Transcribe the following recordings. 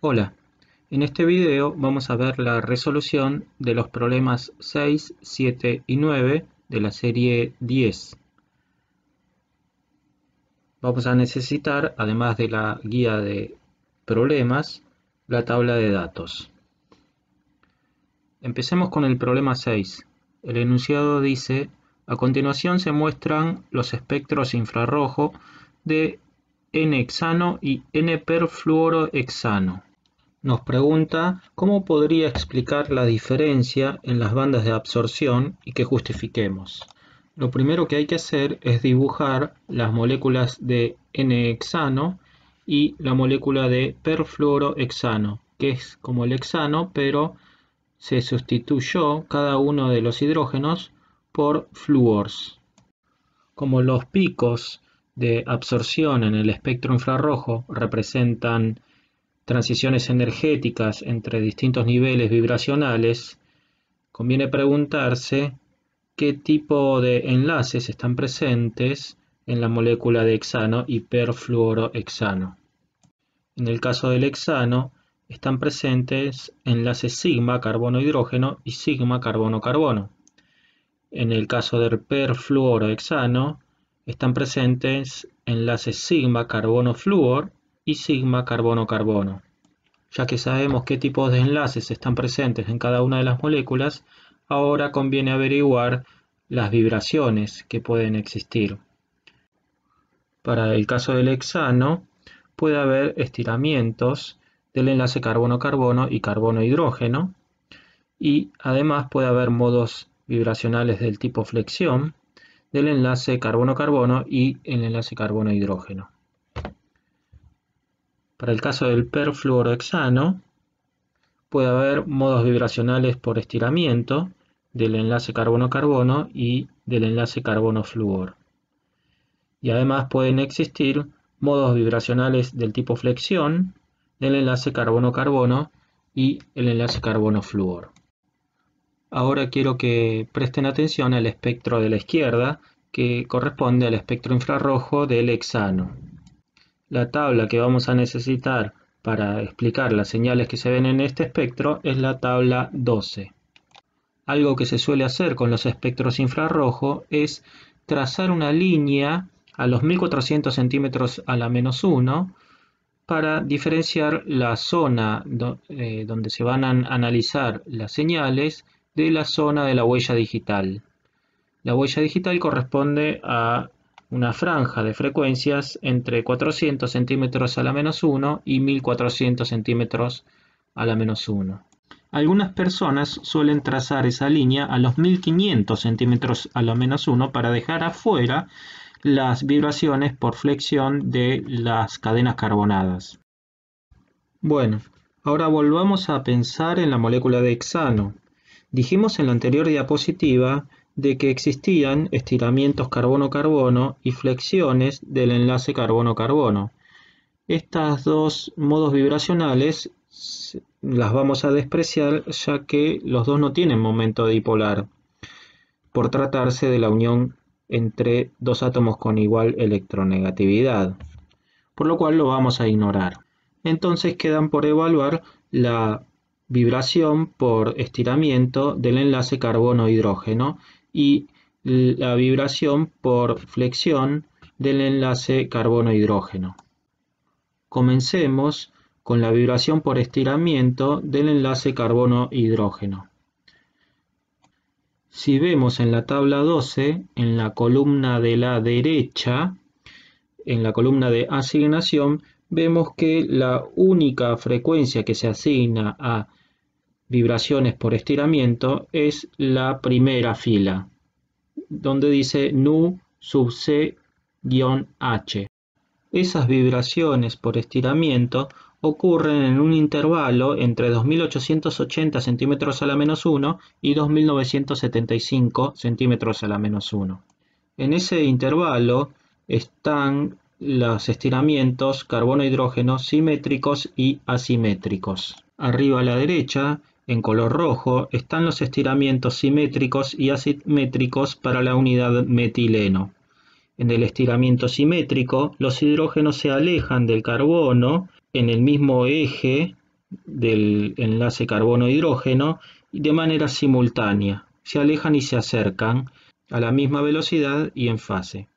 Hola, en este video vamos a ver la resolución de los problemas 6, 7 y 9 de la serie 10. Vamos a necesitar, además de la guía de problemas, la tabla de datos. Empecemos con el problema 6. El enunciado dice: a continuación se muestran los espectros infrarrojo de N-hexano y N-perfluorohexano. Nos pregunta cómo podría explicar la diferencia en las bandas de absorción y que justifiquemos. Lo primero que hay que hacer es dibujar las moléculas de N-hexano y la molécula de perfluorohexano, que es como el hexano, pero se sustituyó cada uno de los hidrógenos por flúors. Como los picos de absorción en el espectro infrarrojo representan transiciones energéticas entre distintos niveles vibracionales, conviene preguntarse qué tipo de enlaces están presentes en la molécula de hexano y perfluorohexano. En el caso del hexano, están presentes enlaces sigma carbono-hidrógeno y sigma carbono-carbono. En el caso del perfluorohexano, están presentes enlaces sigma carbono-flúor y sigma carbono-carbono. Ya que sabemos qué tipos de enlaces están presentes en cada una de las moléculas, ahora conviene averiguar las vibraciones que pueden existir. Para el caso del hexano, puede haber estiramientos del enlace carbono-carbono y carbono-hidrógeno, y además puede haber modos vibracionales del tipo flexión del enlace carbono-carbono y el enlace carbono-hidrógeno. Para el caso del perfluorohexano, puede haber modos vibracionales por estiramiento del enlace carbono-carbono y del enlace carbono-flúor. Y además pueden existir modos vibracionales del tipo flexión del enlace carbono-carbono y el enlace carbono-flúor. Ahora quiero que presten atención al espectro de la izquierda, que corresponde al espectro infrarrojo del hexano. La tabla que vamos a necesitar para explicar las señales que se ven en este espectro es la tabla 12. Algo que se suele hacer con los espectros infrarrojos es trazar una línea a los 1400 centímetros a la menos 1 para diferenciar la zona donde se van a analizar las señales de la zona de la huella digital. La huella digital corresponde a una franja de frecuencias entre 400 centímetros a la menos 1 y 1400 centímetros a la menos 1. Algunas personas suelen trazar esa línea a los 1500 centímetros a la menos 1 para dejar afuera las vibraciones por flexión de las cadenas carbonadas. Bueno, ahora volvamos a pensar en la molécula de hexano. Dijimos en la anterior diapositiva de que existían estiramientos carbono-carbono y flexiones del enlace carbono-carbono. Estas dos modos vibracionales las vamos a despreciar, ya que los dos no tienen momento dipolar, por tratarse de la unión entre dos átomos con igual electronegatividad, por lo cual lo vamos a ignorar. Entonces quedan por evaluar la vibración por estiramiento del enlace carbono-hidrógeno y la vibración por flexión del enlace carbono-hidrógeno. Comencemos con la vibración por estiramiento del enlace carbono-hidrógeno. Si vemos en la tabla 12, en la columna de la derecha, en la columna de asignación, vemos que la única frecuencia que se asigna a vibraciones por estiramiento es la primera fila, donde dice nu sub c-h. Esas vibraciones por estiramiento ocurren en un intervalo entre 2880 centímetros a la menos 1 y 2975 centímetros a la menos 1. En ese intervalo están los estiramientos carbono-hidrógeno simétricos y asimétricos. Arriba a la derecha, en color rojo, están los estiramientos simétricos y asimétricos para la unidad metileno. En el estiramiento simétrico, los hidrógenos se alejan del carbono en el mismo eje del enlace carbono-hidrógeno de manera simultánea. Se alejan y se acercan a la misma velocidad y en fase.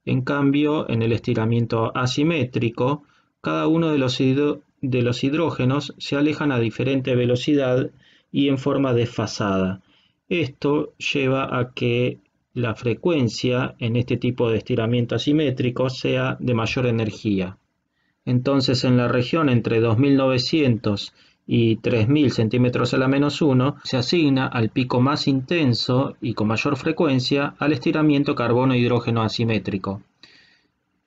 En cambio, en el estiramiento asimétrico, cada uno de los hidrógenos se alejan a diferente velocidad y en forma desfasada. Esto lleva a que la frecuencia en este tipo de estiramiento asimétrico sea de mayor energía. Entonces, en la región entre 2900 y 3000 centímetros a la menos 1 se asigna al pico más intenso y con mayor frecuencia al estiramiento carbono-hidrógeno asimétrico,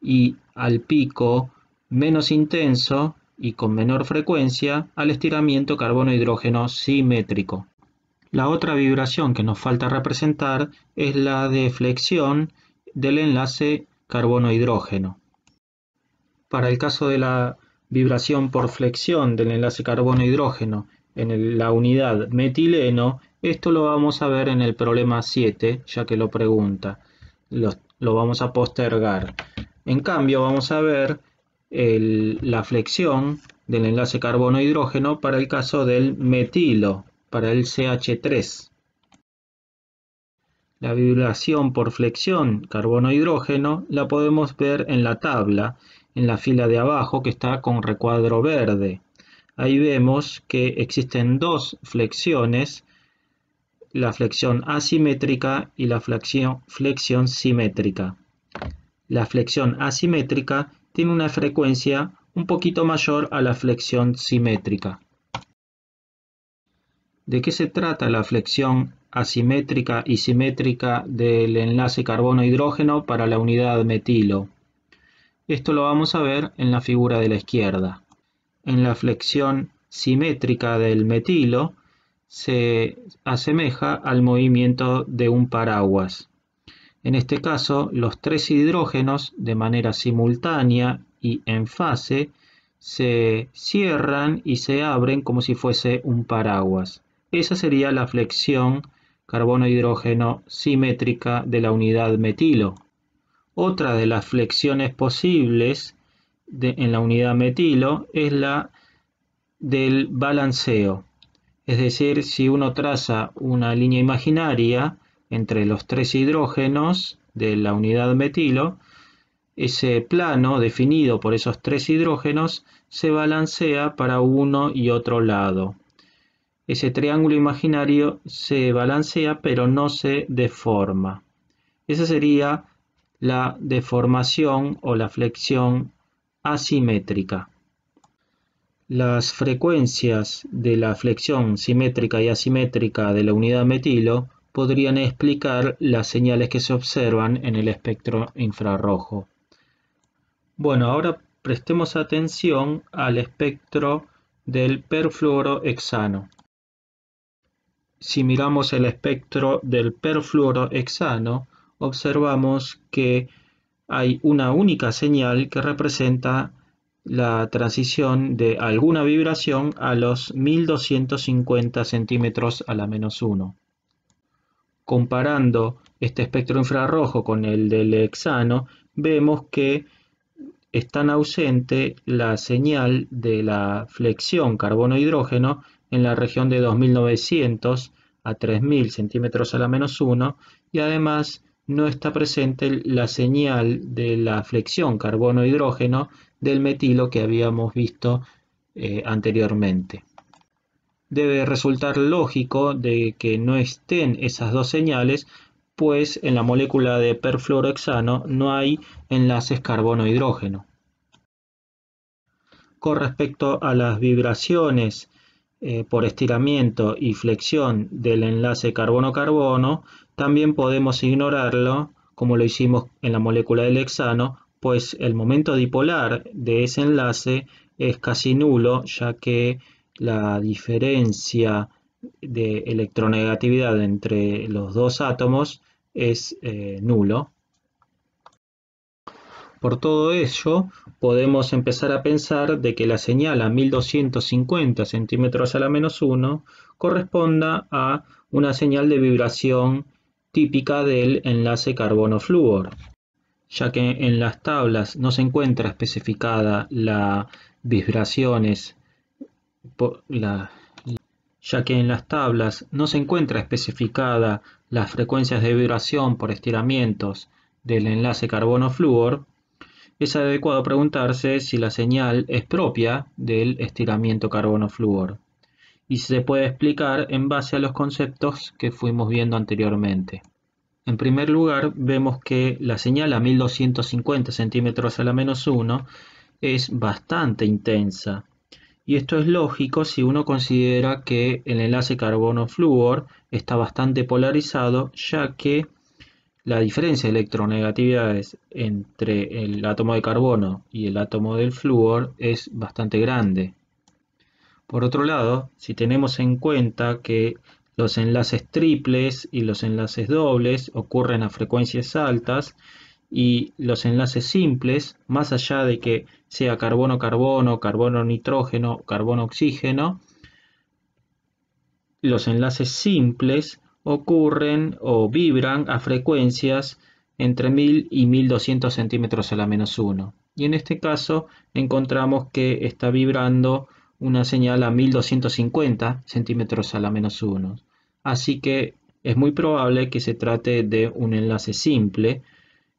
y al pico menos intenso y con menor frecuencia al estiramiento carbono-hidrógeno simétrico. La otra vibración que nos falta representar es la de flexión del enlace carbono-hidrógeno. Para el caso de la vibración por flexión del enlace carbono-hidrógeno en la unidad metileno, esto lo vamos a ver en el problema 7, ya que lo pregunta. Lo vamos a postergar. En cambio, vamos a ver la flexión del enlace carbono-hidrógeno para el caso del metilo, para el CH3. La vibración por flexión carbono-hidrógeno la podemos ver en la tabla, en la fila de abajo, que está con recuadro verde. Ahí vemos que existen dos flexiones, la flexión asimétrica y la flexión simétrica. La flexión asimétrica tiene una frecuencia un poquito mayor a la flexión simétrica. ¿De qué se trata la flexión asimétrica y simétrica del enlace carbono-hidrógeno para la unidad metilo? Esto lo vamos a ver en la figura de la izquierda. En la flexión simétrica del metilo se asemeja al movimiento de un paraguas. En este caso, los tres hidrógenos de manera simultánea y en fase se cierran y se abren como si fuese un paraguas. Esa sería la flexión carbono-hidrógeno simétrica de la unidad metilo. Otra de las flexiones posibles en la unidad metilo es la del balanceo. Es decir, si uno traza una línea imaginaria entre los tres hidrógenos de la unidad metilo, ese plano definido por esos tres hidrógenos se balancea para uno y otro lado. Ese triángulo imaginario se balancea pero no se deforma. Esa sería la deformación o la flexión asimétrica. Las frecuencias de la flexión simétrica y asimétrica de la unidad metilo podrían explicar las señales que se observan en el espectro infrarrojo. Bueno, ahora prestemos atención al espectro del perfluorohexano. Si miramos el espectro del perfluorohexano, observamos que hay una única señal que representa la transición de alguna vibración a los 1250 centímetros a la menos 1. Comparando este espectro infrarrojo con el del hexano, vemos que es tan ausente la señal de la flexión carbono-hidrógeno en la región de 2900 a 3000 centímetros a la menos 1, y además no está presente la señal de la flexión carbono-hidrógeno del metilo que habíamos visto anteriormente. Debe resultar lógico de que no estén esas dos señales, pues en la molécula de perfluorohexano no hay enlaces carbono-hidrógeno. Con respecto a las vibraciones por estiramiento y flexión del enlace carbono-carbono, también podemos ignorarlo, como lo hicimos en la molécula del hexano, pues el momento dipolar de ese enlace es casi nulo, ya que la diferencia de electronegatividad entre los dos átomos es nulo. Por todo ello, podemos empezar a pensar de que la señal a 1250 centímetros a la menos 1 corresponda a una señal de vibración típica del enlace carbono-flúor, ya que en las tablas no se encuentra especificada las vibraciones ya que en las tablas no se encuentra especificada las frecuencias de vibración por estiramientos del enlace carbono-flúor, es adecuado preguntarse si la señal es propia del estiramiento carbono-flúor y se puede explicar en base a los conceptos que fuimos viendo anteriormente. En primer lugar, vemos que la señal a 1250 centímetros a la menos 1 es bastante intensa. Y esto es lógico si uno considera que el enlace carbono-flúor está bastante polarizado, ya que la diferencia de electronegatividades entre el átomo de carbono y el átomo del flúor es bastante grande. Por otro lado, si tenemos en cuenta que los enlaces triples y los enlaces dobles ocurren a frecuencias altas y los enlaces simples, más allá de que sea carbono-carbono, carbono-nitrógeno, carbono-oxígeno, los enlaces simples ocurren o vibran a frecuencias entre 1000 y 1200 centímetros a la menos 1. Y en este caso encontramos que está vibrando una señal a 1250 centímetros a la menos 1. Así que es muy probable que se trate de un enlace simple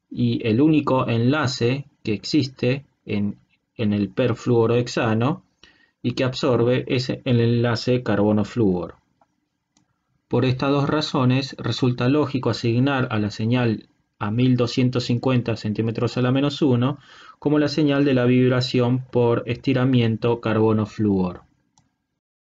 y el único enlace que existe en el perfluorohexano y que absorbe es el enlace carbono-flúor. Por estas dos razones resulta lógico asignar a la señal a 1250 centímetros a la menos 1 como la señal de la vibración por estiramiento carbono-flúor.